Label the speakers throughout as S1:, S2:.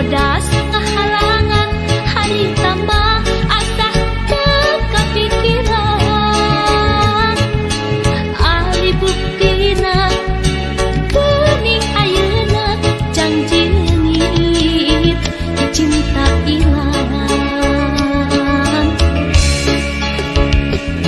S1: bodas ngahalangan hari tambah asah teu kapikiran ari buktina geuning ayeuna janji leungit cinta ilang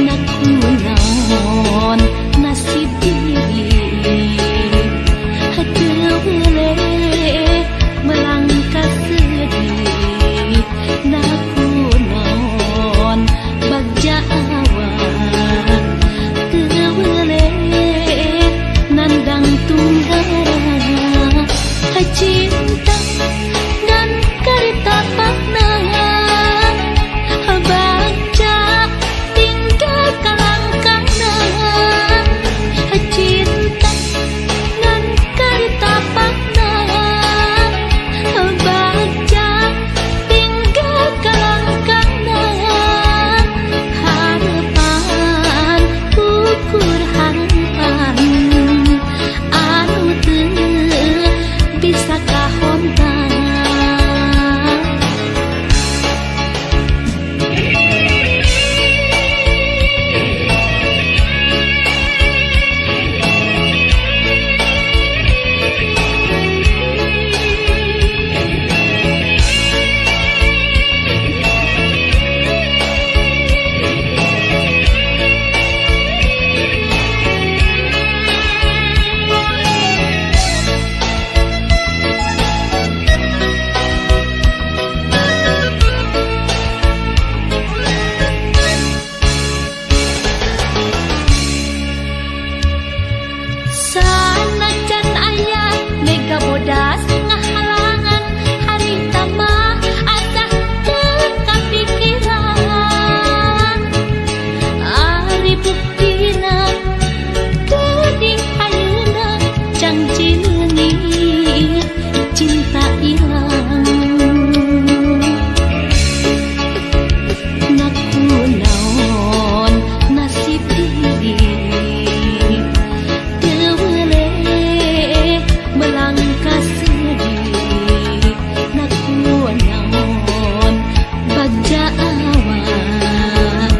S1: nakunaon nasib diri teu boleh melangkah sedih nakunaon bagja awak teu boleh nandang tunggal cinta dan kereta pakna baca tinggal kalangkangna cinta dan kereta pakna baca tinggal kalangkangna harapan ukur harapan anu teu bisa kahontan sanajan aya mega bodas ngahalangan hari tambah asah teu kapikiran ari buktina geuning ayeuna janji leungit cinta ilang nakunaon nasib diri teu boleh melangkah sedih nakunaon bagja awak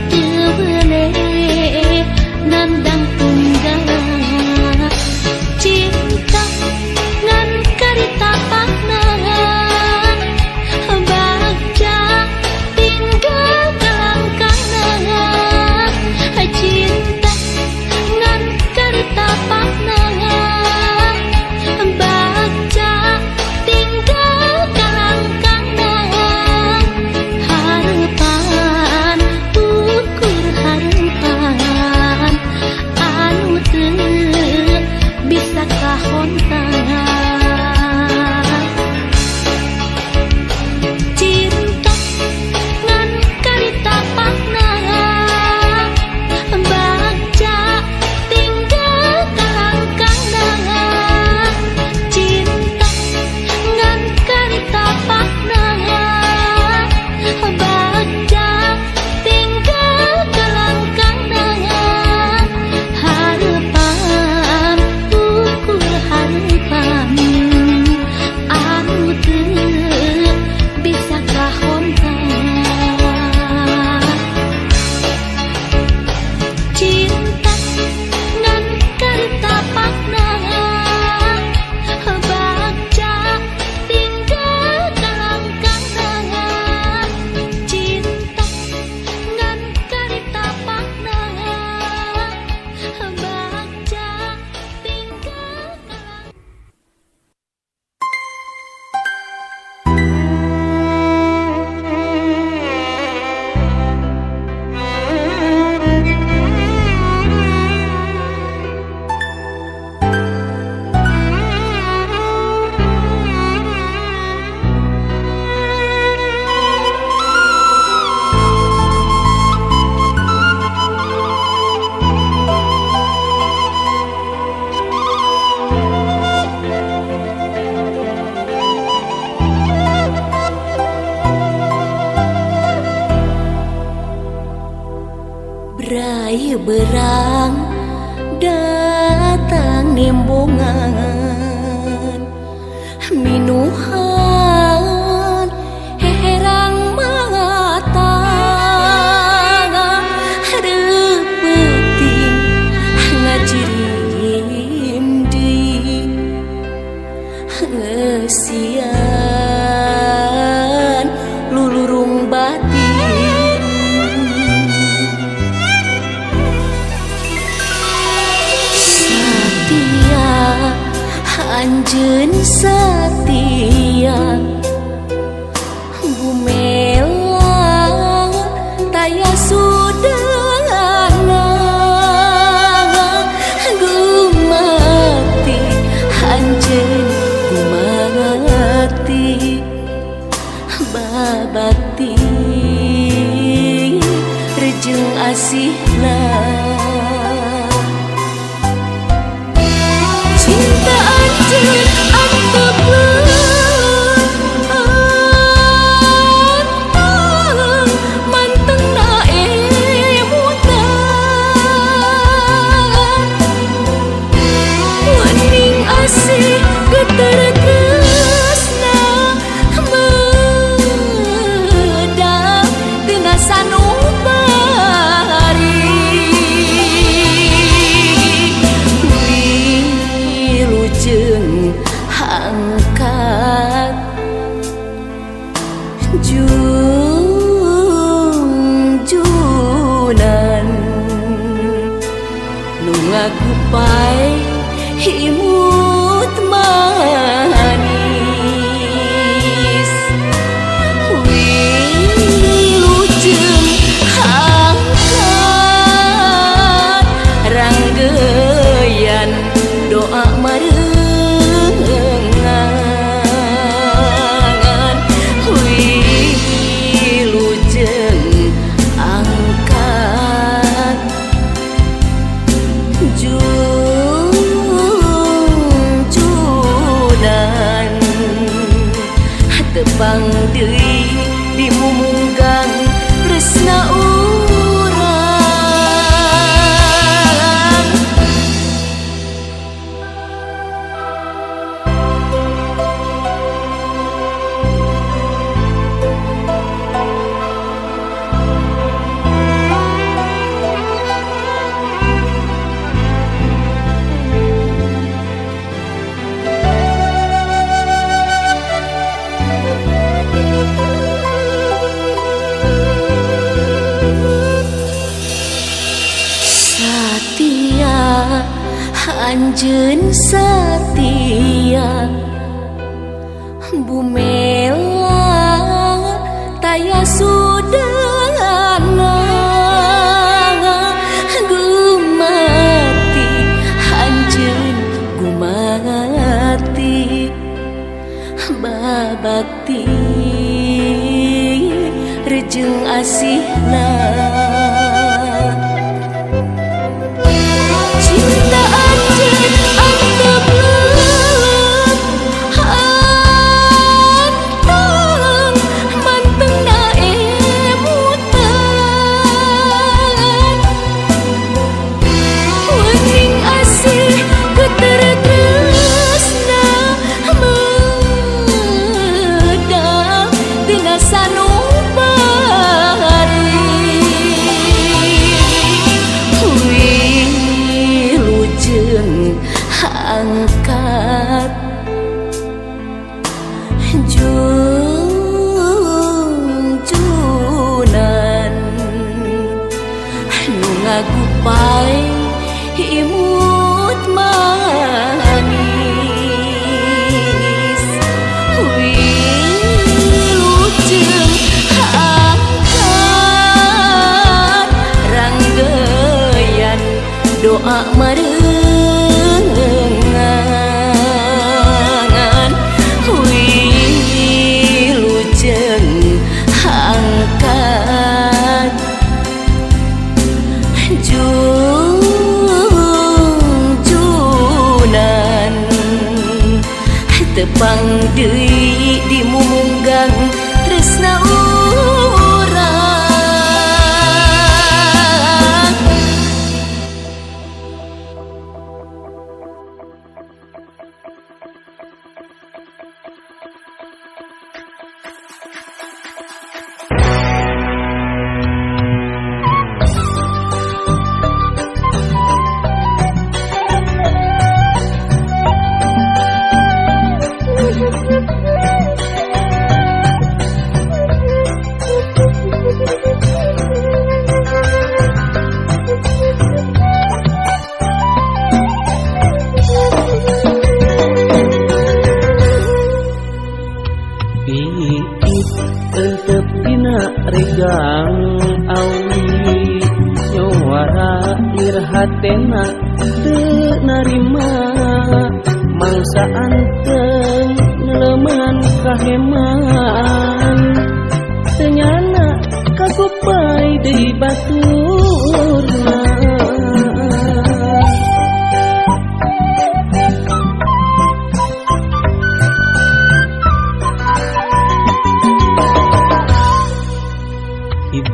S1: teu boleh nandang tunggal cinta ngan karita pakna bagja tinggal kalangkangna cinta ngan karita pakna baca tinggal kalangkangna harapan ukur harapan anu teu bisa kahontan cinta ngan karita pakna baca tinggal kalangkangna cinta ngan karita pakna baca tinggal kalangkangna harapan ukur harapan anu teu bisa kahontan cinta ngan karita pakna baca tinggal kalangkangna cinta ngan karita pakna baca tinggal Brai berang datang nembongan minuhan anjeun satia Bumelang taya sudahna gumati anjeun gumati babakti rejeng asihna cinta anjeun antep anteng mantengna emutan wening asih geter tresna medang tina sanubari wilujeng angkat junjunan nu ngagupai imut manis wilujeng angkat ranggeyan doa marengan wilujeng angkat junjunan tepang deui di mumunggang tresna urang satia anjeun satia Bumelang taya sudahna gumati anjeun gumati babakti rejeng asihna cinta anjeun antep anteng mantengna emutan wening asih geter tresna medang tina sanubari wilujeng angkat junjunan nu ngagupai imut manis wilujeng
S2: Ikit tentep dina regang awi nyuara lir hatena teu narima mangsa anteng neleman kaheman teu nyana kagopai deui baturna.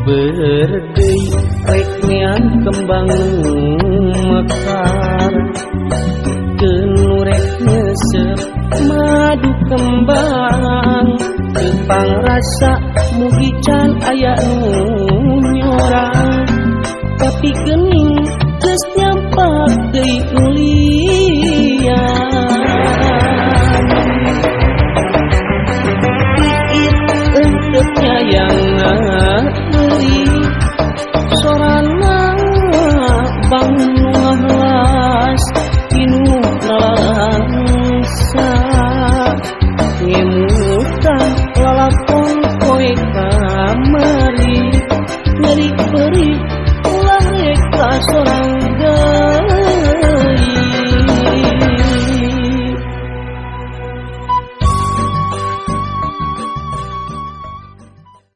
S2: Berdei rek nean kembang mekar keun rek nyesep madu kembang tepang rasa mugi can aya nu nyorang tapi keun